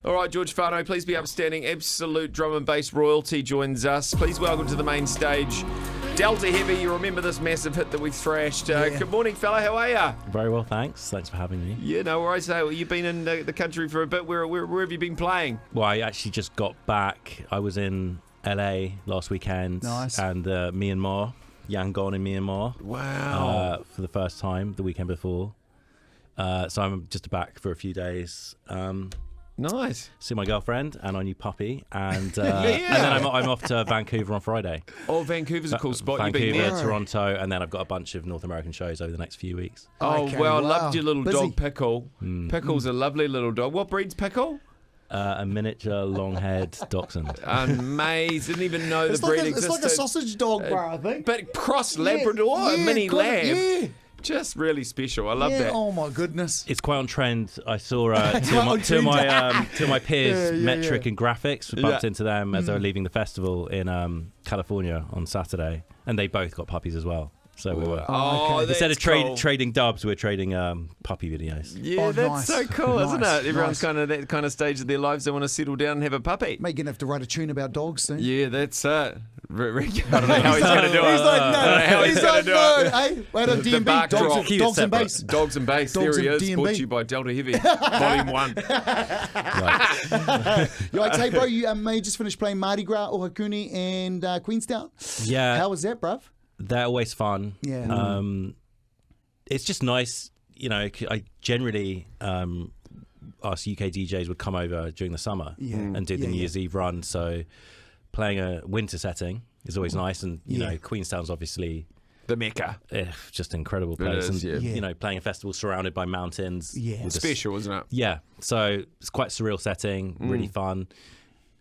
All right, George Fano, please be upstanding. Absolute drum and bass royalty joins us. Please welcome to the main stage, Delta Heavy. You remember this massive hit that we thrashed. Good morning, fella. How are you? Very well, thanks. Thanks for having me. Yeah, no worries. You've been in the country for a bit. Where have you been playing? Well, I actually just got back. I was in LA last weekend. Nice. And Myanmar, Yangon in Myanmar. Wow. For the first time, the weekend before. So I'm just back for a few days. Nice. See my girlfriend and our new puppy, and then I'm off to Vancouver on Friday. Oh, Vancouver's a cool spot. You've been Vancouver, there. Toronto, and then I've got a bunch of North American shows over the next few weeks. Oh, Okay, well, I wow. loved your little Busy. dog, Pickle. Pickle's a lovely little dog. What breed's Pickle? A miniature long-haired dachshund. Amazing. Didn't even know the breed It's existed. like a sausage dog, bro, I think. But cross Labrador, a mini lab. Yeah. Just really special. I love that. Oh my goodness. It's quite on trend. I saw on two of my peers, Metric and Graphics, we bumped Yeah. into them as they were leaving the festival in California on Saturday, and they both got puppies as well. So we were Oh, that's instead of cool. trading dubs, we're trading puppy videos. Yeah, Oh, that's nice. so cool, isn't Nice, it? Everyone's nice. kind of that kind of stage of their lives. They want to settle down and have a puppy. Mate, you're going to have to write a tune about dogs soon. Yeah, that's it. I don't know how he's going to do it. He's like, I don't know how no. he's He's going like, to do no. it. Hey, wait on The back DNB. drop. Dogs Keep it and separate. bass. Dogs and Bass. Dogs There he and is. DNB. Brought to you by Delta Heavy, Volume 1. You're like, hey, bro, you may just finished playing Mardi Gras or Hakuni and Queenstown. Yeah, How was that, bruv? they're always fun. Yeah. It's just nice, I generally us UK DJs would come over during the summer and do the New Year's Eve run. So playing a winter setting is always nice, and you know Queenstown's obviously The Mecca. just an incredible place, is, and yeah. playing a festival surrounded by mountains. Yeah. with the Special, isn't it? Yeah, so it's quite a surreal setting, really fun.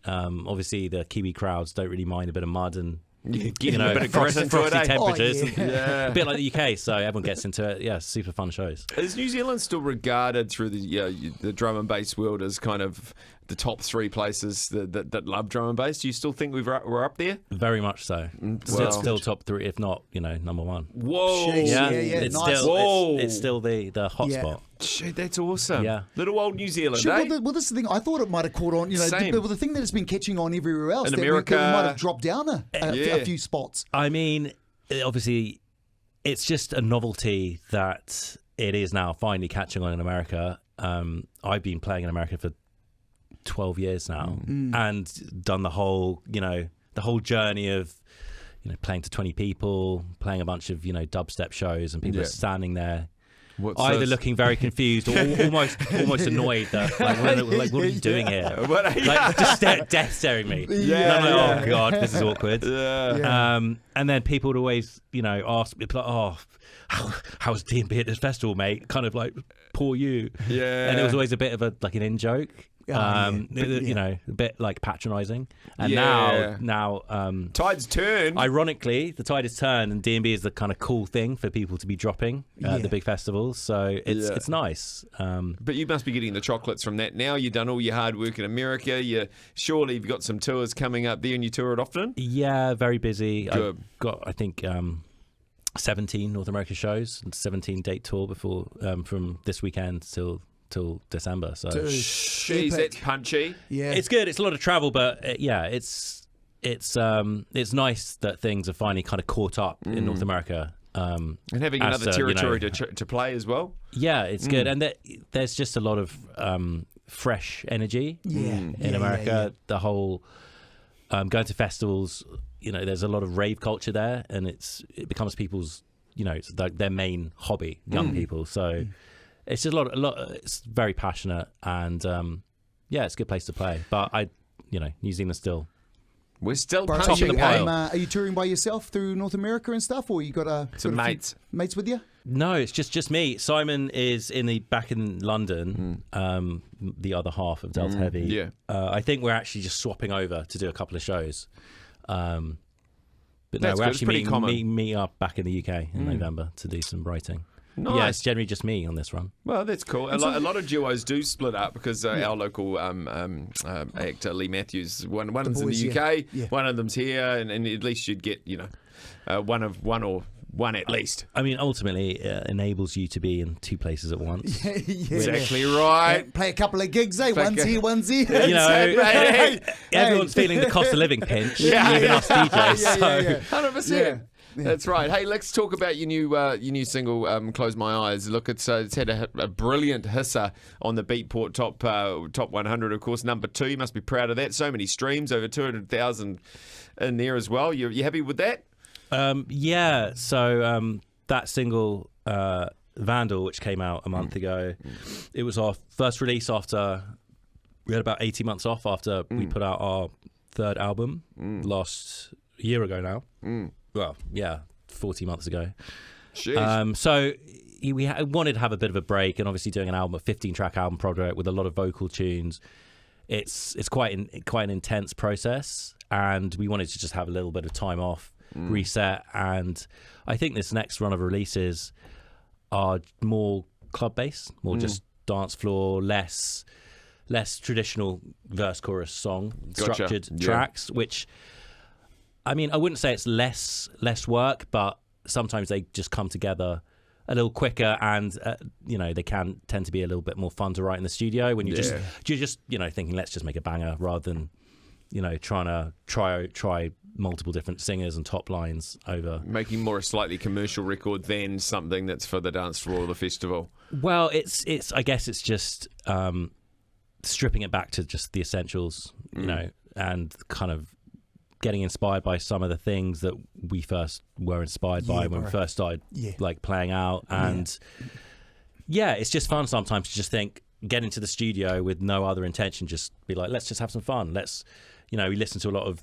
Obviously, the Kiwi crowds don't really mind a bit of mud and Getting a bit of grit into it, frosty eh? temperatures. Oh, yeah. A bit like the UK, so everyone gets into it. Yeah, super fun shows. Is New Zealand still regarded through the drum and bass world as kind of the top three places that love drum and bass? Do you still think we're up there? Very much so. Wow. Still top three, if not, number one. Whoa. Jeez. Yeah, it's nice. still Whoa. it's still the hot Yeah. spot. Shit, that's awesome. Yeah. Little old New Zealand, Sure, eh? well, this is the thing. I thought it might have caught on. Same. The thing that has been catching on everywhere else. In that America. we might have dropped down a few spots. I mean, obviously, it's just a novelty that it is now finally catching on in America. I've been playing in America for 12 years now and done the whole journey of playing to 20 people, playing a bunch of dubstep shows, and people are standing there either looking very confused or almost annoyed that like what are you doing here? Like just death staring me. Yeah, And I'm like, oh god, this is awkward. Yeah. And then people would always ask me, like, oh, how's DNB at this festival, mate? Kind of like, poor you. Yeah. And it was always a bit of a in joke. Yeah. A bit like patronising. And Yeah. now Tide's turned. ironically, the tide has turned, and DNB is the kind of cool thing for people to be dropping at the big festivals. So it's nice. But you must be getting the chocolates from that now. You've done all your hard work in America. Surely you've got some tours coming up there, and you tour it often? Yeah, very busy. Good. I've got, I think, 17 North American shows and 17 date tour before from this weekend till December. So Jeez, that's punchy. Yeah. it's good. It's a lot of travel, but it's nice that things are finally kind of caught up in North America. And having as another territory to play as well. Yeah, it's good, and there's just a lot of fresh energy in America. The whole going to festivals, there's a lot of rave culture there, and it becomes people's, it's like their main hobby, young people. So it's just a lot. It's very passionate, and it's a good place to play. But New Zealand's still. We're still Bro, punching of the pile. are you touring by yourself through North America and stuff, or you got Some got a few mates. mates with you? No, it's just me. Simon is back in London, the other half of Delta Heavy. Yeah. I think we're actually just swapping over to do a couple of shows. But That's no, we're good. It's actually pretty common. meeting up back in the UK in November to do some writing. Nice. Yeah, it's generally just me on this run. Well, that's cool. A lot of duos do split up because our local actor Lee Matthews, one of them's boys, in the UK, yeah. one of them's here, and at least you'd get one or One at least. I mean, ultimately, it enables you to be in two places at once. Exactly right. Play a couple of gigs, eh? One's here, one's here. You know, Hey. everyone's feeling the cost of living pinch, Yeah, even yeah. us DJs. Yeah. 100%. That's right. Hey, let's talk about your new single, "Close My Eyes." Look, it's had a brilliant hisser on the Beatport top 100. Of course, number 2. You must be proud of that. So many streams, over 200,000 in there as well. You happy with that? Yeah. So that single, Vandal, which came out a month ago, it was our first release after we had about 18 months off after we put out our third album last year ago now. Well, yeah, 40 months ago. So we wanted to have a bit of a break, and obviously doing an album, a 15-track album project with a lot of vocal tunes, it's quite an intense process, and we wanted to just have a little bit of time off, reset, and I think this next run of releases are more club-based, more just dance floor, less traditional verse-chorus song structured tracks, which, I mean, I wouldn't say it's less work, but sometimes they just come together a little quicker, and they can tend to be a little bit more fun to write in the studio when you're just thinking, let's just make a banger, rather than trying to try multiple different singers and top lines over. Making more a slightly commercial record than something that's for the dance floor or the festival. Well, it's I guess it's just stripping it back to just the essentials, and kind of getting inspired by some of the things that we first were inspired by when we first started like playing out. And it's just fun sometimes to just get into the studio with no other intention, just be like, let's just have some fun. We listen to a lot of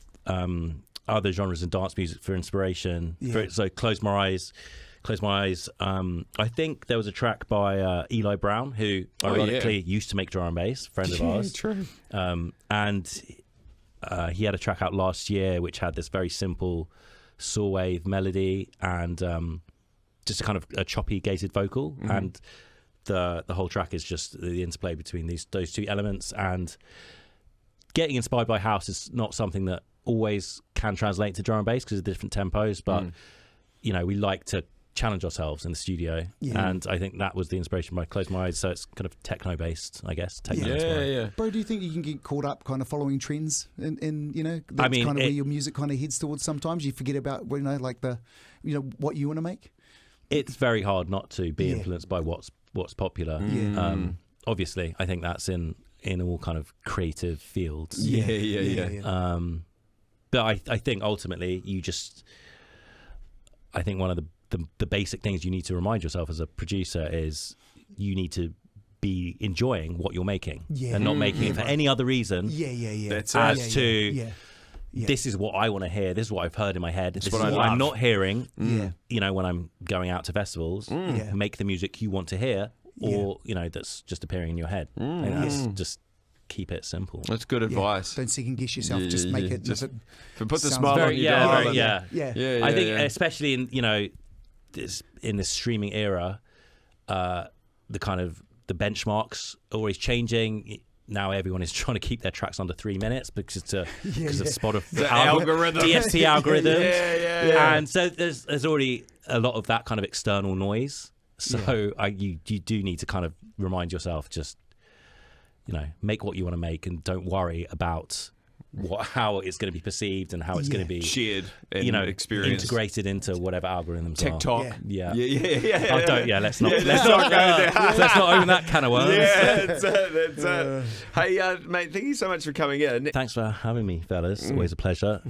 other genres in dance music for inspiration. So Close My Eyes. I think there was a track by Eli Brown, who ironically used to make drum and bass, friend of ours. True. And he had a track out last year which had this very simple saw wave melody and just a kind of a choppy gated vocal, and the whole track is just the interplay between those two elements. And getting inspired by house is not something that always can translate to drum and bass because of different tempos, but we like to challenge ourselves in the studio, and I think that was the inspiration by Close My Eyes. So it's kind of techno based, I guess. Bro, do you think you can get caught up kind of following trends in that's kind of where your music kind of heads towards? Sometimes you forget about like the what you want to make. It's very hard not to be influenced by what's popular. Obviously I think that's in all kind of creative fields. But I think ultimately I think one of the basic things you need to remind yourself as a producer is you need to be enjoying what you're making and not making it for any other reason That's this is what I want to hear, this is what I've heard in my head, this is what I'm not hearing when I'm going out to festivals. Make the music you want to hear, or that's just appearing in your head, and that's just keep it simple. That's good advice. Don't second guess yourself. Just make it. Just put the sounds smile on your I think especially in in this streaming era, the kind of the benchmarks are always changing. Now everyone is trying to keep their tracks under 3 minutes because of Spotify, the algorithm, DSP algorithms, and so there's already a lot of that kind of external noise. So you do need to kind of remind yourself, just make what you want to make, and don't worry about how it's going to be perceived and how it's going to be shared and experienced, integrated into whatever algorithms TikTok. are. Let's not open that can of worms. That's it. Hey, mate, thank you so much for coming in. Thanks for having me, fellas. Always a pleasure.